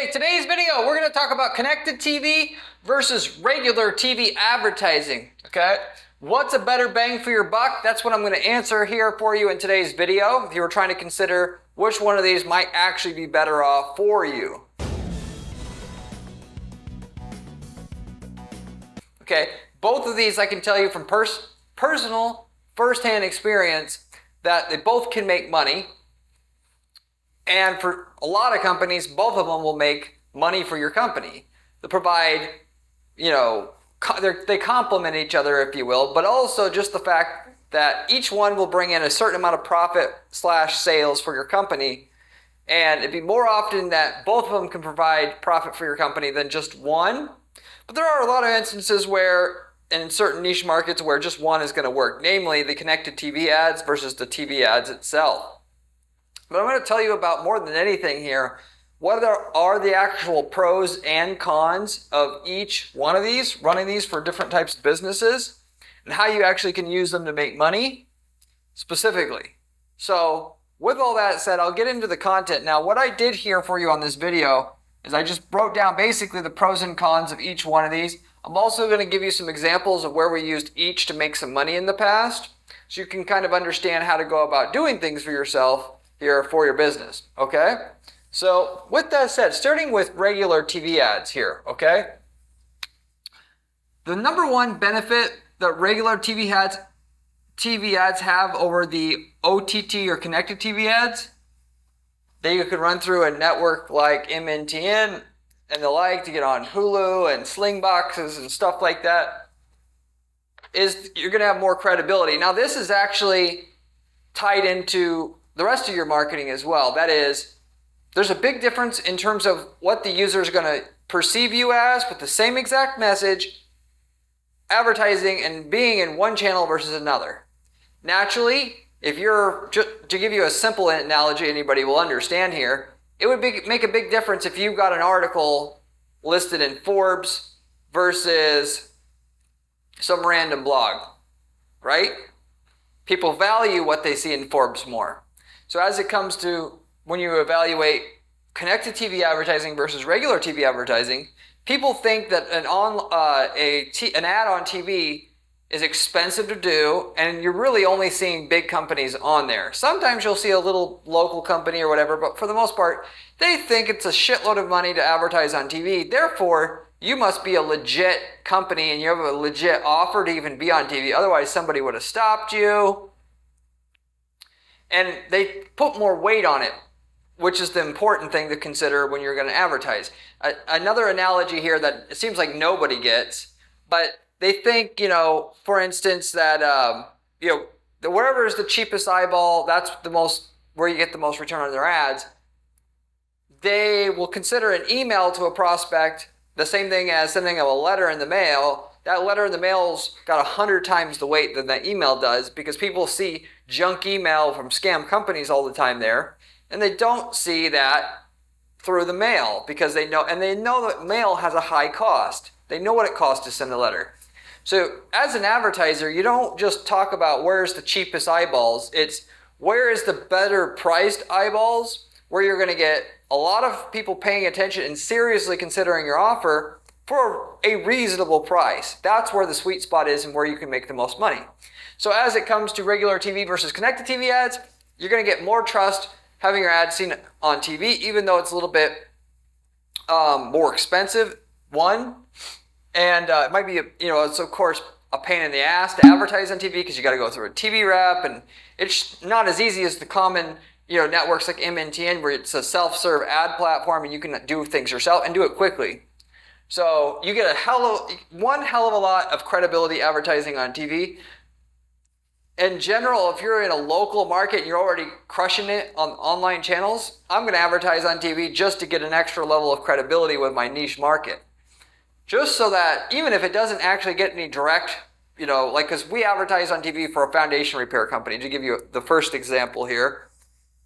Okay, today's video, we're going to talk about connected TV versus regular TV advertising, okay? What's a better bang for your buck? That's what I'm going to answer here for you in today's video. If you were trying to consider which one of these might actually be better off for you. Okay, both of these I can tell you from personal, first-hand experience that they both can make money. And for a lot of companies, both of them will make money for your company. They provide, they complement each other, if you will, but also just the fact that each one will bring in a certain amount of profit / sales for your company. And it'd be more often that both of them can provide profit for your company than just one. But there are a lot of instances where, in certain niche markets, where just one is going to work, namely the connected TV ads versus the TV ads itself. But I'm going to tell you about, more than anything here, what are the actual pros and cons of each one of these, running these for different types of businesses, and how you actually can use them to make money specifically. So with all that said, I'll get into the content. Now, what I did here for you on this video is I just broke down basically the pros and cons of each one of these. I'm also going to give you some examples of where we used each to make some money in the past, so you can kind of understand how to go about doing things for yourself here for your business, okay? So with that said, starting with regular TV ads here, okay? The number one benefit that regular TV ads have over the OTT or connected TV ads that you could run through a network like MNTN and the like to get on Hulu and Sling boxes and stuff like that is you're going to have more credibility. Now this is actually tied into the rest of your marketing as well. That is, there's a big difference in terms of what the user is going to perceive you as with the same exact message, advertising and being in one channel versus another. Naturally, if you're, to give you a simple analogy anybody will understand here, it would make a big difference if you got an article listed in Forbes versus some random blog, right? People value what they see in Forbes more. So as it comes to when you evaluate connected TV advertising versus regular TV advertising, people think that an ad on TV is expensive to do, and you're really only seeing big companies on there. Sometimes you'll see a little local company or whatever, but for the most part, they think it's a shitload of money to advertise on TV. Therefore, you must be a legit company and you have a legit offer to even be on TV. Otherwise, somebody would have stopped you. And they put more weight on it, which is the important thing to consider when you're going to advertise. Another analogy here that it seems like nobody gets, but they think, for instance, that, wherever is the cheapest eyeball, that's where you get the most return on their ads. They will consider an email to a prospect the same thing as sending them a letter in the mail. That letter in the mail's got 100 times the weight than that email does, because people see junk email from scam companies all the time there, and they don't see that through the mail because they know that mail has a high cost. They know what it costs to send a letter. So as an advertiser, you don't just talk about where's the cheapest eyeballs. It's where is the better priced eyeballs, where you're going to get a lot of people paying attention and seriously considering your offer for a reasonable price. That's where the sweet spot is and where you can make the most money. So as it comes to regular TV versus connected TV ads, you're going to get more trust having your ad seen on TV, even though it's a little bit more expensive, one. And it might be, it's of course a pain in the ass to advertise on TV because you got to go through a TV rep, and it's not as easy as the common networks like MNTN, where it's a self-serve ad platform and you can do things yourself and do it quickly. So you get one hell of a lot of credibility advertising on TV. In general, if you're in a local market and you're already crushing it on online channels, I'm going to advertise on TV just to get an extra level of credibility with my niche market. Just so that even if it doesn't actually get any direct, because we advertise on TV for a foundation repair company, to give you the first example here.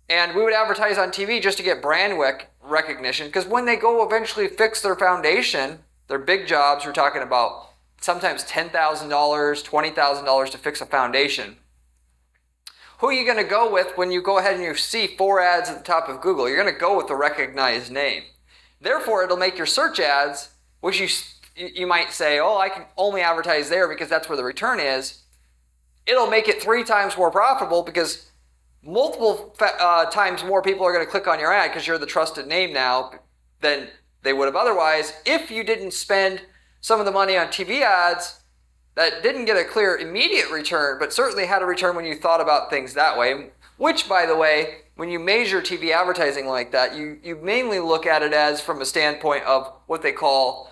And we would advertise on TV just to get brand recognition, because when they go eventually fix their foundation, their big jobs, we're talking about sometimes $10,000, $20,000 to fix a foundation. Who are you going to go with when you go ahead and you see 4 ads at the top of Google? You're going to go with the recognized name. Therefore, it'll make your search ads, which you might say, oh, I can only advertise there because that's where the return is. It'll make it 3 times more profitable because multiple times more people are going to click on your ad because you're the trusted name now than they would have otherwise if you didn't spend some of the money on TV ads that didn't get a clear immediate return, but certainly had a return when you thought about things that way. Which, by the way, when you measure TV advertising like that, you mainly look at it as from a standpoint of what they call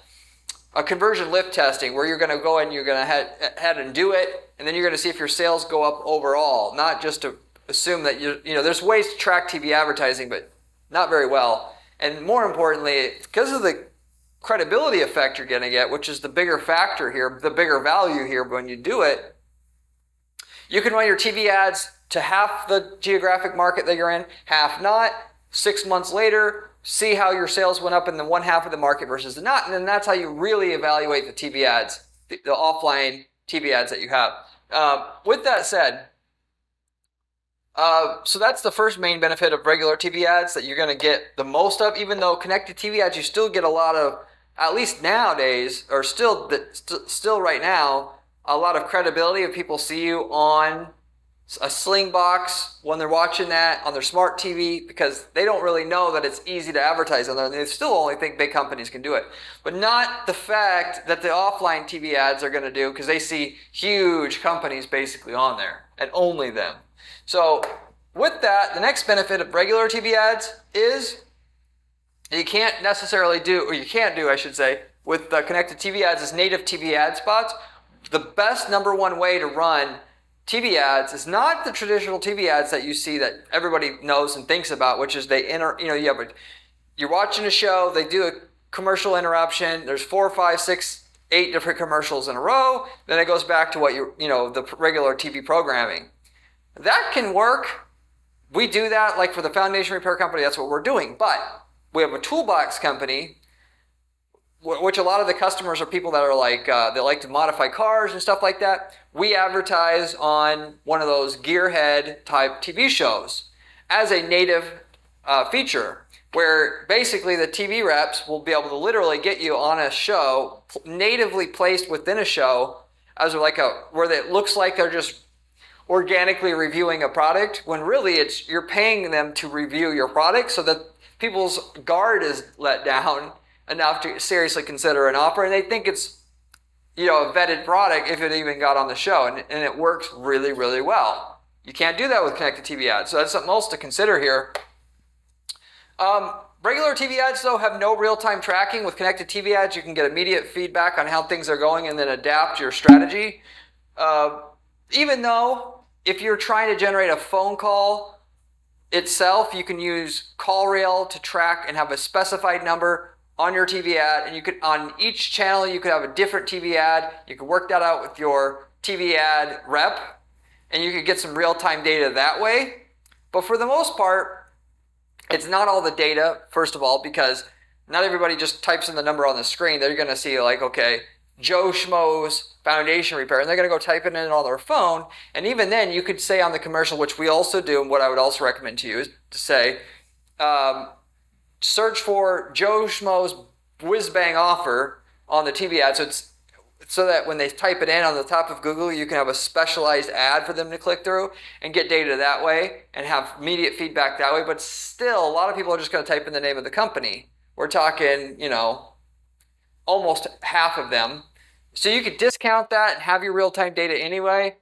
a conversion lift testing, where you're going to go and you're going to head and do it, and then you're going to see if your sales go up overall, not just to assume that there's ways to track TV advertising, but not very well. And more importantly, because of the credibility effect you're going to get, which is the bigger factor here, the bigger value here when you do it, you can run your TV ads to half the geographic market that you're in, half not. 6 months later, see how your sales went up in the one half of the market versus the not, and then that's how you really evaluate the TV ads, the offline TV ads that you have. With that said, so that's the first main benefit of regular TV ads that you're going to get the most of. Even though connected TV ads, you still get a lot of, at least nowadays, or still right now, a lot of credibility if people see you on a Sling box when they're watching that on their smart TV, because they don't really know that it's easy to advertise on there. They still only think big companies can do it. But not the fact that the offline TV ads are going to do, because they see huge companies basically on there and only them. So with that, the next benefit of regular TV ads is you can't necessarily do, or you can't do, I should say, with the connected TV ads is native TV ad spots. The best number one way to run TV ads is not the traditional TV ads that you see that everybody knows and thinks about, which is you're watching a show, they do a commercial interruption, there's 4, 5, 6, 8 different commercials in a row, then it goes back to what the regular TV programming. That can work. We do that, like for the foundation repair company, that's what we're doing. But we have a toolbox company, which a lot of the customers are people that are like, they like to modify cars and stuff like that. We advertise on one of those gearhead type TV shows as a native feature, where basically the TV reps will be able to literally get you on a show, natively placed within a show, as where it looks like they're just organically reviewing a product, when really you're paying them to review your product so that people's guard is let down enough to seriously consider an offer, and they think it's a vetted product if it even got on the show, and it works really, really well. You can't do that with connected TV ads, so that's something else to consider here. Regular TV ads, though, have no real-time tracking. With connected TV ads, you can get immediate feedback on how things are going and then adapt your strategy. Even though if you're trying to generate a phone call itself, you can use CallRail to track and have a specified number on your TV ad, and you could, on each channel, you could have a different TV ad. You could work that out with your TV ad rep, and you could get some real-time data that way. But for the most part, it's not all the data, first of all, because not everybody just types in the number on the screen. They're going to see okay, Joe Schmo's foundation repair, and they're going to go type it in on their phone. And even then, you could say on the commercial, which we also do, and what I would also recommend to you is to say, search for Joe Schmo's whiz-bang offer on the TV ad. So that when they type it in on the top of Google, you can have a specialized ad for them to click through and get data that way and have immediate feedback that way. But still, a lot of people are just going to type in the name of the company. We're talking, almost half of them. So you could discount that and have your real-time data anyway.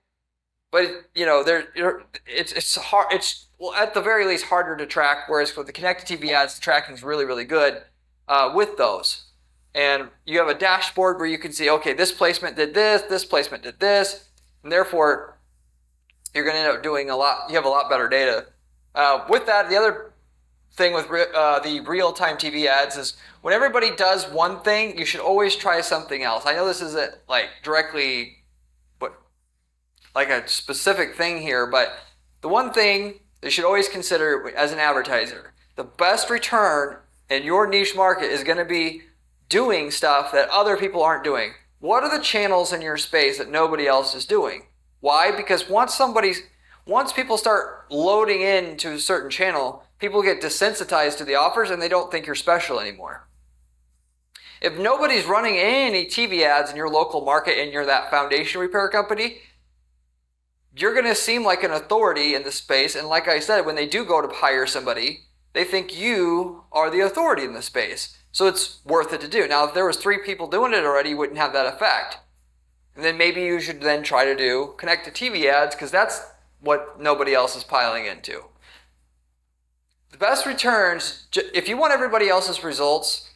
But it's hard. It's at the very least harder to track. Whereas with the connected TV ads, the tracking is really, really good with those. And you have a dashboard where you can see, okay, this placement did this placement did this, and therefore you're going to end up doing a lot. You have a lot better data. With that, the other thing with the real-time TV ads is when everybody does one thing, you should always try something else. I know this isn't directly like a specific thing here, but the one thing you should always consider as an advertiser, the best return in your niche market is going to be doing stuff that other people aren't doing. What are the channels in your space that nobody else is doing? Why? Because once people start loading into a certain channel, people get desensitized to the offers and they don't think you're special anymore. If nobody's running any TV ads in your local market and you're that foundation repair company, you're going to seem like an authority in the space. And like I said, when they do go to hire somebody, they think you are the authority in the space. So it's worth it to do. Now, if there was 3 people doing it already, you wouldn't have that effect. And then maybe you should then try to do connected TV ads, because that's what nobody else is piling into. The best returns, if you want everybody else's results,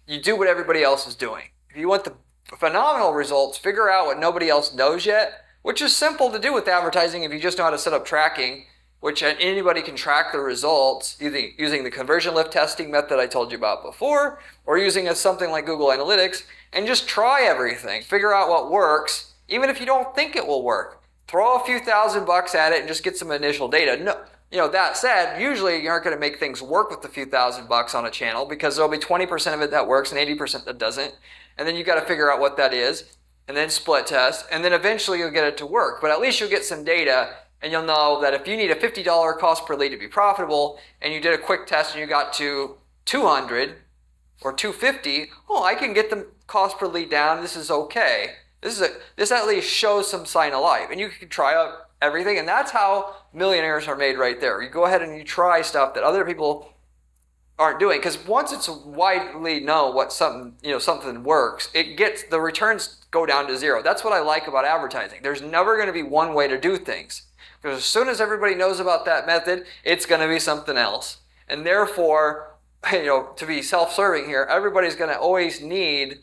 you do what everybody else is doing. If you want the phenomenal results, figure out what nobody else knows yet, which is simple to do with advertising if you just know how to set up tracking, which anybody can track the results using the conversion lift testing method I told you about before, or using something like Google Analytics, and just try everything. Figure out what works, even if you don't think it will work. Throw a few $1,000 at it and just get some initial data. No, that said, usually you aren't going to make things work with the few $1,000 on a channel, because there'll be 20% of it that works and 80% that doesn't. And then you got to figure out what that is, and then split test, and then eventually you'll get it to work. But at least you'll get some data, and you'll know that if you need a $50 cost per lead to be profitable, and you did a quick test and you got to 200 or 250, I can get the cost per lead down. This is okay. This at least shows some sign of life, and you can try out everything, and that's how millionaires are made right there. You go ahead and you try stuff that other people aren't doing, because once it's widely known what something works, the returns go down to 0. That's what I like about advertising. There's never going to be one way to do things, because as soon as everybody knows about that method, it's going to be something else. And therefore, to be self-serving here, everybody's going to always need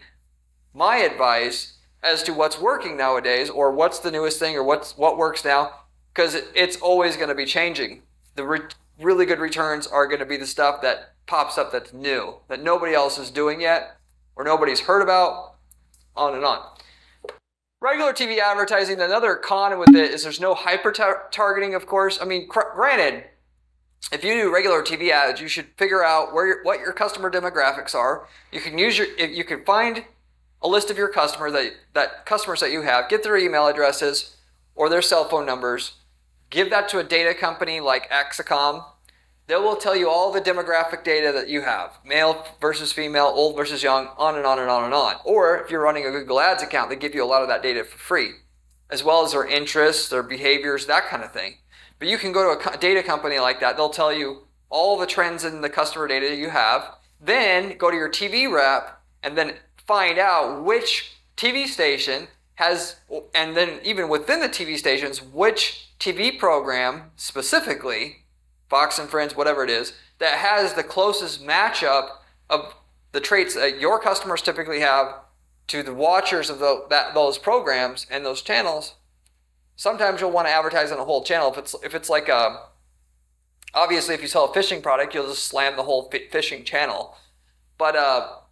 my advice as to what's working nowadays, or what's the newest thing, or what works now, because it's always going to be changing. The really good returns are going to be the stuff that pops up that's new, that nobody else is doing yet, or nobody's heard about, on and on. Regular TV advertising, another con with it is there's no hyper-targeting, of course. I mean, granted, if you do regular TV ads, you should figure out what your customer demographics are. You can find a list of your customers customers that you have, get their email addresses or their cell phone numbers, give that to a data company like Axicom. They will tell you all the demographic data that you have, male versus female, old versus young, on and on and on and on. Or if you're running a Google Ads account, they give you a lot of that data for free, as well as their interests, their behaviors, that kind of thing. But you can go to a data company like that. They'll tell you all the trends in the customer data you have. Then go to your TV rep and then find out which TV station has, and then even within the TV stations, which TV program specifically, Fox and Friends, whatever it is, that has the closest matchup of the traits that your customers typically have to the watchers of those programs and those channels. Sometimes you'll want to advertise on a whole channel. If it's like obviously if you sell a fishing product, you'll just slam the whole fishing channel. But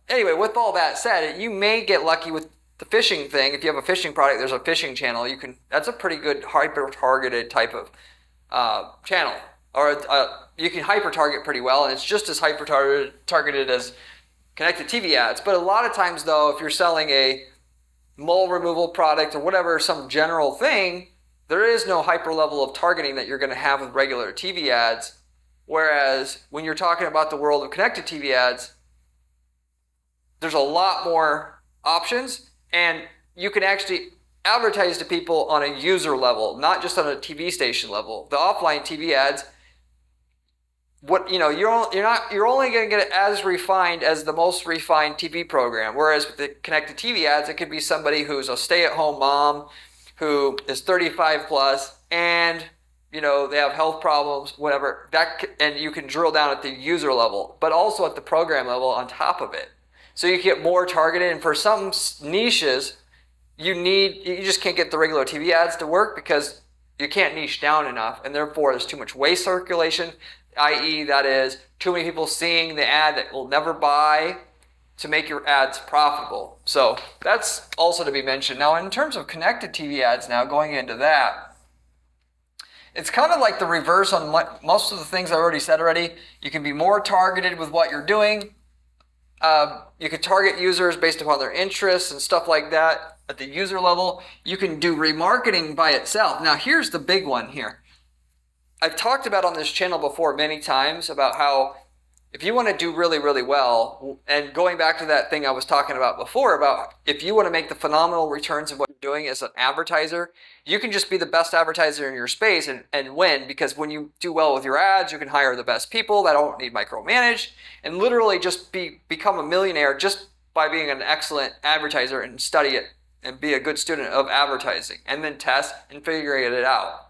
anyway, with all that said, you may get lucky with the fishing thing. If you have a fishing product, there's a fishing channel. That's a pretty good hyper-targeted type of channel. Or you can hyper-target pretty well, and it's just as hyper-targeted as connected TV ads. But a lot of times, though, if you're selling a mole removal product or whatever, some general thing, there is no hyper level of targeting that you're going to have with regular TV ads. Whereas when you're talking about the world of connected TV ads, there's a lot more options, and you can actually advertise to people on a user level, not just on a TV station level. The offline TV ads, you're only going to get it as refined as the most refined TV program. Whereas with the connected TV ads, it could be somebody who's a stay-at-home mom who is 35 plus, and they have health problems, whatever. And you can drill down at the user level, but also at the program level on top of it. So you get more targeted. And for some niches, you just can't get the regular TV ads to work because you can't niche down enough, and therefore there's too much waste circulation, i.e. that is too many people seeing the ad that will never buy to make your ads profitable. So that's also to be mentioned. Now, in terms of connected TV ads, now going into that, it's kind of like the reverse on most of the things I already said already. You can be more targeted with what you're doing. You can target users based upon their interests and stuff like that at the user level. You can do remarketing by itself. Now, here's the big one here. I've talked about on this channel before many times about how if you want to do really, really well, and going back to that thing I was talking about before, about if you want to make the phenomenal returns of what you're doing as an advertiser, you can just be the best advertiser in your space and win, because when you do well with your ads, you can hire the best people that don't need micromanaged and literally just become a millionaire just by being an excellent advertiser and study it and be a good student of advertising and then test and figure it out.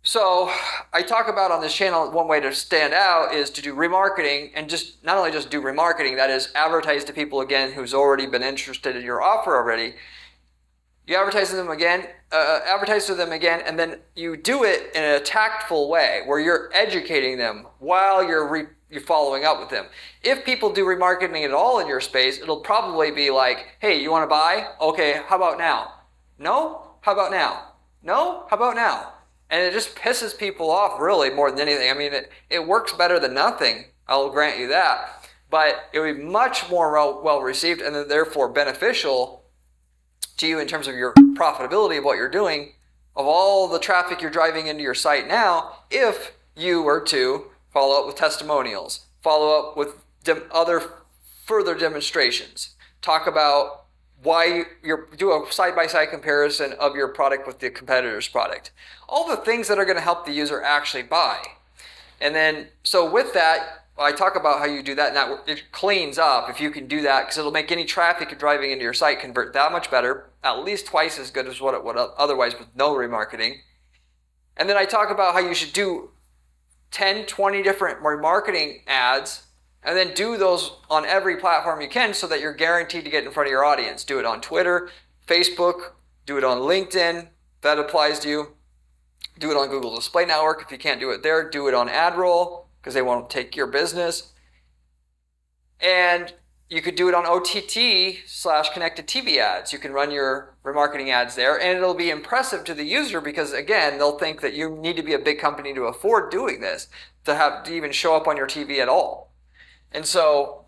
So I talk about on this channel, one way to stand out is to do remarketing, and just not only just do remarketing, that is advertise to people again who's already been interested in your offer already. You advertise to them again, and then you do it in a tactful way where you're educating them while you're following up with them. If people do remarketing at all in your space, it'll probably be like, hey, you want to buy? Okay, how about now? No? How about now? No? How about now? And it just pisses people off really more than anything. I mean, it works better than nothing, I'll grant you that. But it would be much more well received and then therefore beneficial to you in terms of your profitability of what you're doing, of all the traffic you're driving into your site now, if you were to follow up with testimonials, follow up with other further demonstrations, talk about why you do a side-by-side comparison of your product with the competitor's product. All the things that are going to help the user actually buy. And then, so with that, I talk about how you do that, and that it cleans up if you can do that, because it'll make any traffic you're driving into your site convert that much better, at least twice as good as what it would otherwise with no remarketing. And then I talk about how you should do 10, 20 different remarketing ads, and then do those on every platform you can so that you're guaranteed to get in front of your audience. Do it on Twitter, Facebook, do it on LinkedIn, that applies to you. Do it on Google Display Network if you can't do it there. Do it on AdRoll because they won't take your business. And you could do it on OTT/connected TV ads. You can run your remarketing ads there, and it'll be impressive to the user because, again, they'll think that you need to be a big company to afford doing this, to even show up on your TV at all. And so,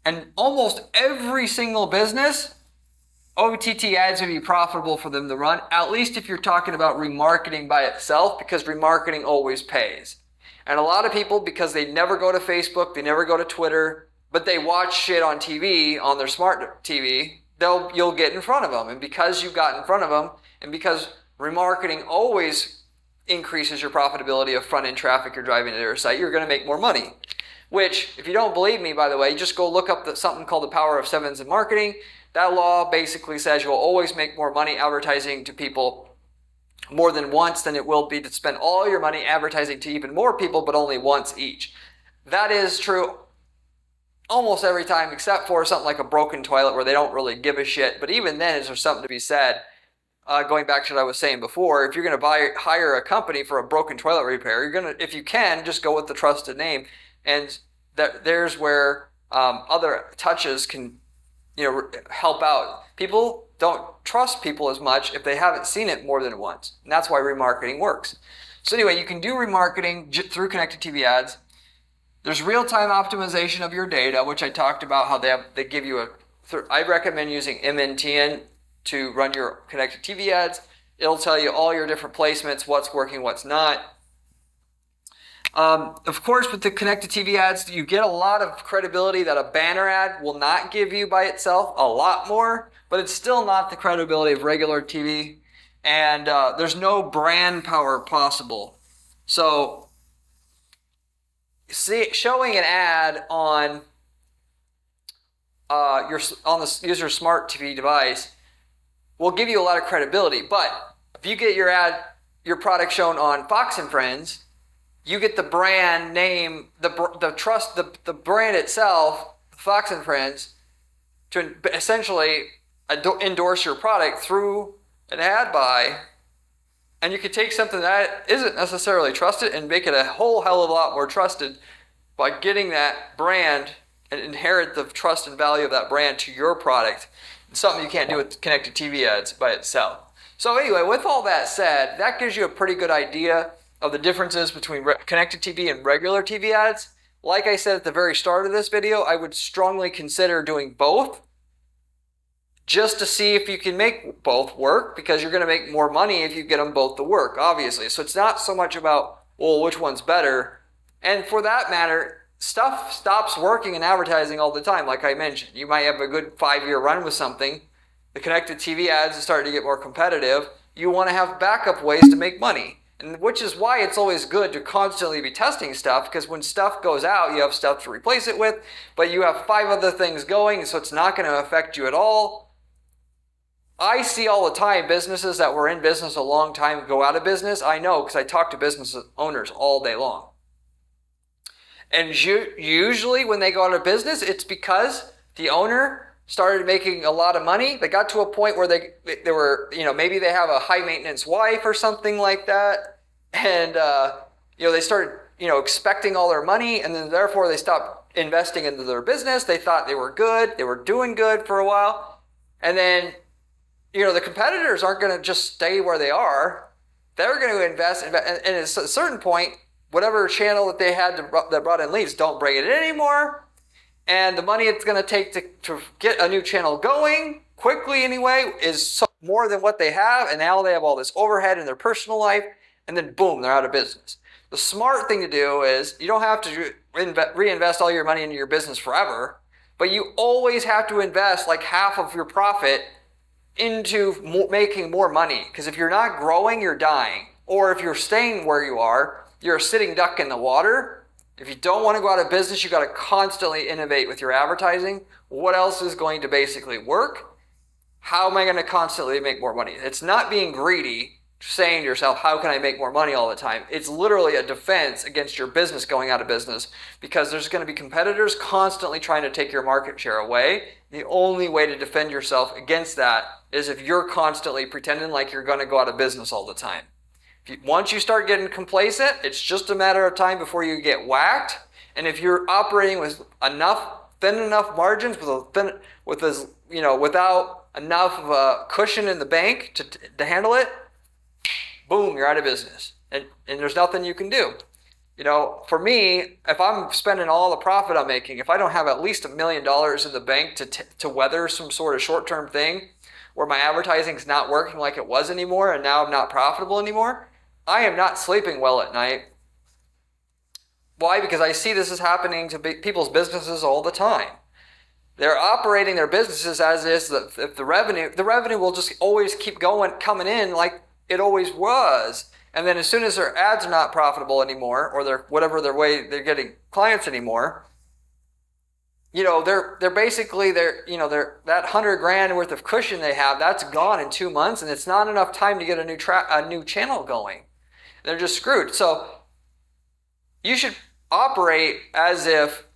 and almost every single business, OTT ads would be profitable for them to run, at least if you're talking about remarketing by itself, because remarketing always pays. And a lot of people, because they never go to Facebook, they never go to Twitter, but they watch shit on TV, on their smart TV, you'll get in front of them. And because you got in front of them, and because remarketing always increases your profitability of front-end traffic you're driving to their site, you're going to make more money. Which, if you don't believe me, by the way, just go look up something called the power of sevens in marketing. That law basically says you'll always make more money advertising to people more than once than it will be to spend all your money advertising to even more people, but only once each. That is true almost every time, except for something like a broken toilet where they don't really give a shit. But even then, is there something to be said? Going back to what I was saying before, if you're going to hire a company for a broken toilet repair, you're going to, if you can, just go with the trusted name. And there's where other touches can, help out. People don't trust people as much if they haven't seen it more than once. And that's why remarketing works. So anyway, you can do remarketing through connected TV ads. There's real-time optimization of your data, which I talked about how they give you I recommend using MNTN to run your connected TV ads. It'll tell you all your different placements, what's working, what's not. Of course, with the connected TV ads, you get a lot of credibility that a banner ad will not give you by itself, a lot more, but it's still not the credibility of regular TV, and there's no brand power possible. So, showing an ad on the user's smart TV device will give you a lot of credibility, but if you get your product shown on Fox and Friends, you get the brand name, the brand itself, Fox and Friends, to essentially endorse your product through an ad buy. And you could take something that isn't necessarily trusted and make it a whole hell of a lot more trusted by getting that brand and inherit the trust and value of that brand to your product. It's something you can't do with connected TV ads by itself. So anyway, with all that said, that gives you a pretty good idea of the differences between connected TV and regular TV ads. Like I said at the very start of this video, I would strongly consider doing both just to see if you can make both work, because you're going to make more money if you get them both to work, obviously. So it's not so much about, well, which one's better. And for that matter, stuff stops working in advertising all the time. Like I mentioned, you might have a good 5-year run with something. The connected TV ads are starting to get more competitive. You want to have backup ways to make money. And which is why it's always good to constantly be testing stuff, because when stuff goes out, you have stuff to replace it with, but you have 5 other things going, so it's not going to affect you at all. I see all the time businesses that were in business a long time go out of business. I know because I talk to business owners all day long. And usually when they go out of business, it's because the owner started making a lot of money. They got to a point where they were, maybe they have a high maintenance wife or something like that. And, they started, expecting all their money, and then therefore they stopped investing into their business. They thought they were good. They were doing good for a while. And then, the competitors aren't going to just stay where they are. They're going to invest. And at a certain point, whatever channel that they had that brought in leads, don't bring it in anymore. And the money it's going to take to get a new channel going, quickly anyway, is more than what they have. And now they have all this overhead in their personal life. And then boom, they're out of business. The smart thing to do is you don't have to reinvest all your money into your business forever. But you always have to invest like half of your profit into making more money. Because if you're not growing, you're dying. Or if you're staying where you are, you're a sitting duck in the water. If you don't want to go out of business, you got to constantly innovate with your advertising. What else is going to basically work? How am I going to constantly make more money? It's not being greedy, saying to yourself, how can I make more money all the time? It's literally a defense against your business going out of business, because there's going to be competitors constantly trying to take your market share away. The only way to defend yourself against that is if you're constantly pretending like you're going to go out of business all the time. Once you start getting complacent, it's just a matter of time before you get whacked. And if you're operating with thin enough margins, without enough of a cushion in the bank to handle it, boom, you're out of business. And there's nothing you can do. For me, if I'm spending all the profit I'm making, if I don't have at least $1 million in the bank to weather some sort of short-term thing where my advertising's not working like it was anymore and now I'm not profitable anymore, I am not sleeping well at night. Why? Because I see this is happening to people's businesses all the time. They're operating their businesses as is if the revenue will just always keep coming in like it always was. And then as soon as their ads are not profitable anymore, or they're getting clients anymore, they're basically that $100,000 worth of cushion they have, that's gone in 2 months, and it's not enough time to get a new channel going. They're just screwed. So you should operate as if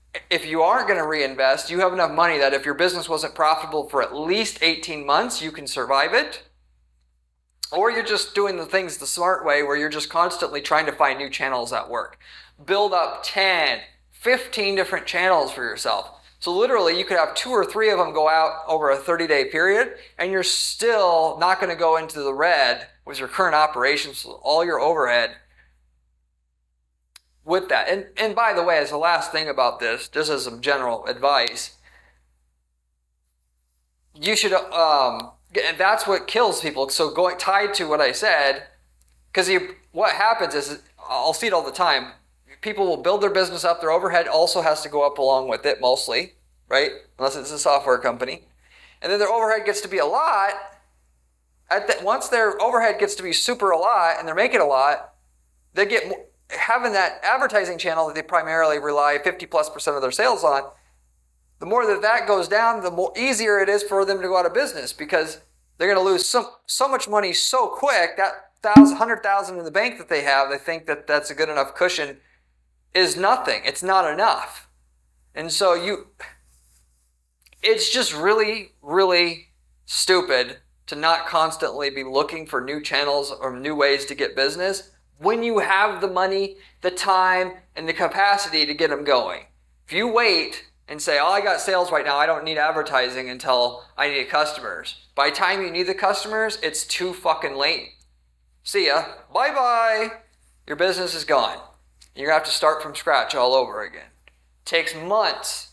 you aren't going to reinvest, you have enough money that if your business wasn't profitable for at least 18 months, you can survive it. Or you're just doing the things the smart way, where you're just constantly trying to find new channels that work. Build up 10, 15 different channels for yourself. So literally you could have 2 or 3 of them go out over a 30-day period, and you're still not going to go into the red with your current operations, all your overhead with that. And by the way, as the last thing about this, just as some general advice, you should, and that's what kills people. So tied to what I said, because what happens is, I'll see it all the time, people will build their business up, their overhead also has to go up along with it mostly, right? Unless it's a software company. And then their overhead gets to be a lot. Once their overhead gets to be super a lot and they're making a lot, they get having that advertising channel that they primarily rely 50+% of their sales on. The more that goes down, the more easier it is for them to go out of business, because they're going to lose so much money so quick. That $100,000 in the bank that they have, they think that that's a good enough cushion, is nothing. It's not enough. And so it's just really, really stupid to not constantly be looking for new channels or new ways to get business when you have the money, the time, and the capacity to get them going. If you wait and say, oh, I got sales right now, I don't need advertising until I need customers. By the time you need the customers, it's too fucking late. See ya. Bye-bye. Your business is gone. You're going to have to start from scratch all over again. It takes months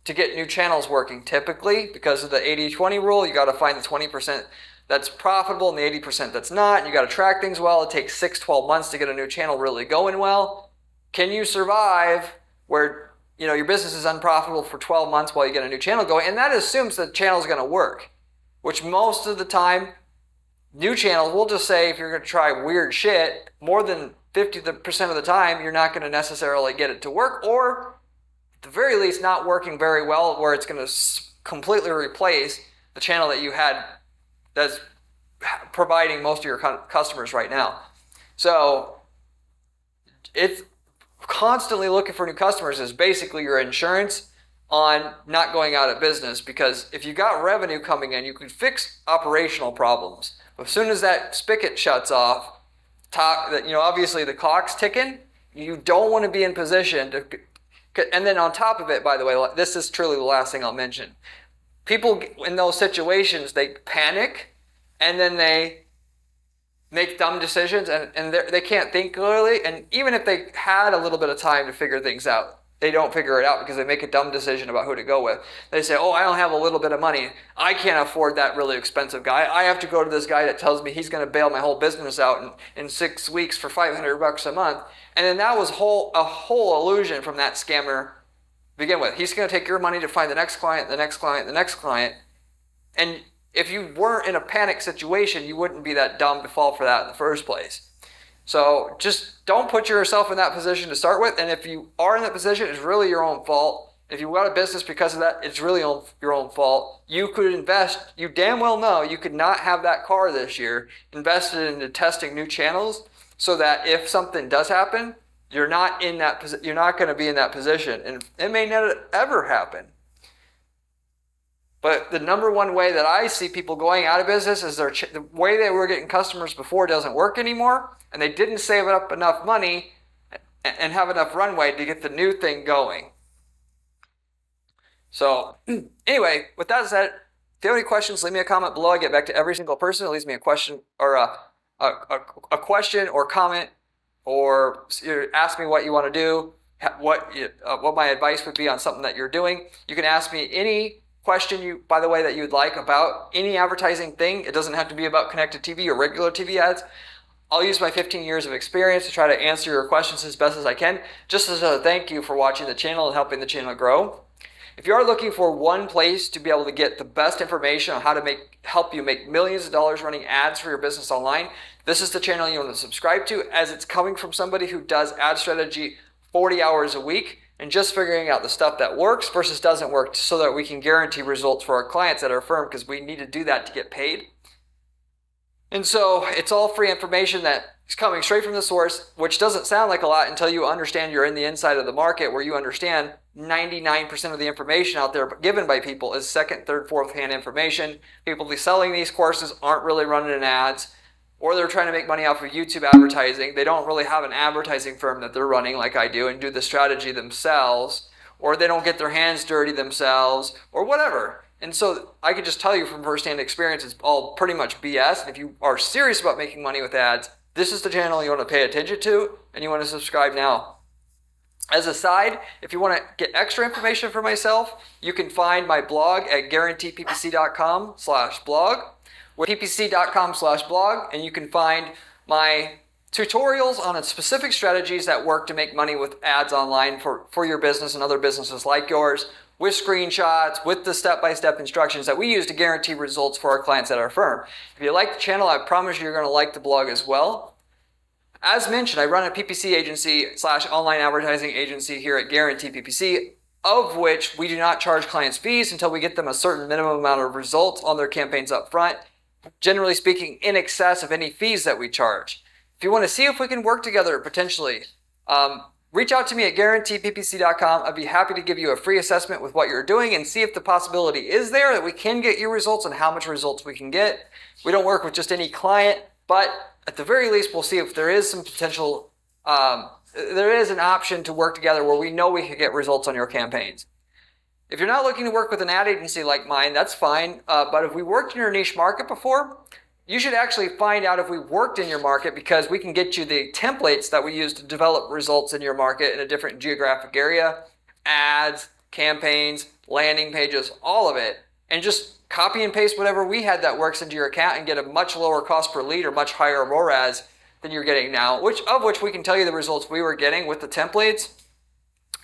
to get new channels working. Typically, because of the 80-20 rule, you got to find the 20% that's profitable and the 80% that's not. You got to track things well. It takes 6-12 months to get a new channel really going well. Can you survive where your business is unprofitable for 12 months while you get a new channel going, and that assumes the channel is going to work, which most of the time, new channels, we'll just say if you're going to try weird shit, more than 50% of the time, you're not going to necessarily get it to work, or at the very least, not working very well, where it's going to completely replace the channel that you had that's providing most of your customers right now. So it's constantly looking for new customers is basically your insurance on not going out of business, because if you got revenue coming in, you can fix operational problems. But as soon as that spigot shuts off, obviously the clock's ticking, you don't want to be in position to, and then on top of it, by the way, this is truly the last thing I'll mention. People in those situations, they panic, and then they make dumb decisions, and they can't think clearly. And even if they had a little bit of time to figure things out, they don't figure it out because they make a dumb decision about who to go with. They say, oh, I don't have a little bit of money. I can't afford that really expensive guy. I have to go to this guy that tells me he's going to bail my whole business out in 6 weeks for $500 a month. And then that was a whole illusion from that scammer to begin with. He's going to take your money to find the next client, the next client, the next client. And if you weren't in a panic situation, you wouldn't be that dumb to fall for that in the first place. So just don't put yourself in that position to start with. And if you are in that position, it's really your own fault. If you got a business because of that, it's really your own fault. You could invest, you damn well know you could not have that car this year invested into testing new channels, so that if something does happen, you're not going to be in that position. And it may not ever happen. But the number one way that I see people going out of business is the way they were getting customers before doesn't work anymore, and they didn't save up enough money and have enough runway to get the new thing going. So anyway, with that said, if you have any questions, leave me a comment below. I get back to every single person who leaves me a question or a question or comment, or ask me what you want to do, what my advice would be on something that you're doing. You can ask me any question by the way, that you'd like about any advertising thing. It doesn't have to be about connected TV or regular TV ads. I'll use my 15 years of experience to try to answer your questions as best as I can, just as a thank you for watching the channel and helping the channel grow. If you are looking for one place to be able to get the best information on how to help you make millions of dollars running ads for your business online, this is the channel you want to subscribe to, as it's coming from somebody who does ad strategy 40 hours a week and just figuring out the stuff that works versus doesn't work, so that we can guarantee results for our clients at our firm, because we need to do that to get paid. And so it's all free information that is coming straight from the source, which doesn't sound like a lot until you understand you're in the inside of the market, where you understand 99% of the information out there given by people is second, third, fourth hand information. People selling these courses aren't really running in ads, or they're trying to make money off of YouTube advertising. They don't really have an advertising firm that they're running like I do and do the strategy themselves, or they don't get their hands dirty themselves, or whatever. And so I can just tell you from firsthand experience, it's all pretty much BS. And if you are serious about making money with ads, this is the channel you want to pay attention to, and you want to subscribe now. As a side, if you want to get extra information for myself, you can find my blog at guaranteeppc.com/blog. With ppc.com/blog, and you can find my tutorials on specific strategies that work to make money with ads online for your business and other businesses like yours, with screenshots, with the step-by-step instructions that we use to guarantee results for our clients at our firm. If you like the channel, I promise you're going to like the blog as well. As mentioned, I run a PPC agency/online advertising agency here at Guarantee PPC, of which we do not charge clients fees until we get them a certain minimum amount of results on their campaigns up front. Generally speaking, in excess of any fees that we charge. If you want to see if we can work together potentially, reach out to me at guaranteeppc.com. I'd be happy to give you a free assessment with what you're doing and see if the possibility is there that we can get you results and how much results we can get. We don't work with just any client, but at the very least, we'll see if there is some potential, there is an option to work together where we know we can get results on your campaigns. If you're not looking to work with an ad agency like mine, that's fine. But if we worked in your niche market before, you should actually find out if we worked in your market, because we can get you the templates that we use to develop results in your market in a different geographic area, ads, campaigns, landing pages, all of it, and just copy and paste whatever we had that works into your account and get a much lower cost per lead or much higher ROAS than you're getting now, which we can tell you the results we were getting with the templates.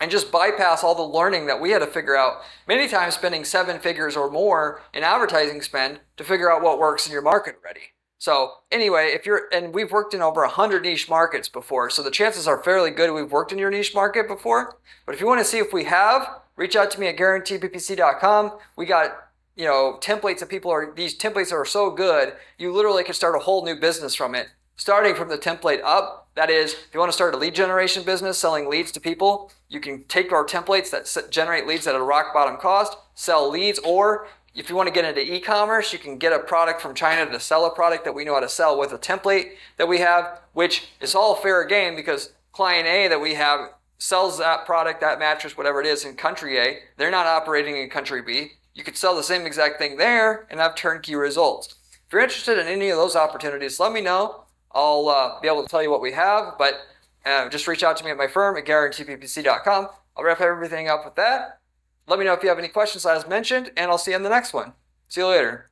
and just bypass all the learning that we had to figure out, many times spending 7 figures or more in advertising spend to figure out what works in your market already. So anyway, and we've worked in over 100 niche markets before, so the chances are fairly good we've worked in your niche market before. But if you want to see if we have, reach out to me at guaranteedppc.com. We got, templates of these templates are so good, you literally can start a whole new business from it, starting from the template up. That is, if you want to start a lead generation business, selling leads to people, you can take our templates that generate leads at a rock bottom cost, sell leads, or if you want to get into e-commerce, you can get a product from China to sell a product that we know how to sell with a template that we have, which is all fair game because client A that we have sells that product, that mattress, whatever it is in country A. They're not operating in country B. You could sell the same exact thing there and have turnkey results. If you're interested in any of those opportunities, let me know. I'll be able to tell you what we have, but just reach out to me at my firm at guaranteedppc.com. I'll wrap everything up with that. Let me know if you have any questions as mentioned, and I'll see you in the next one. See you later.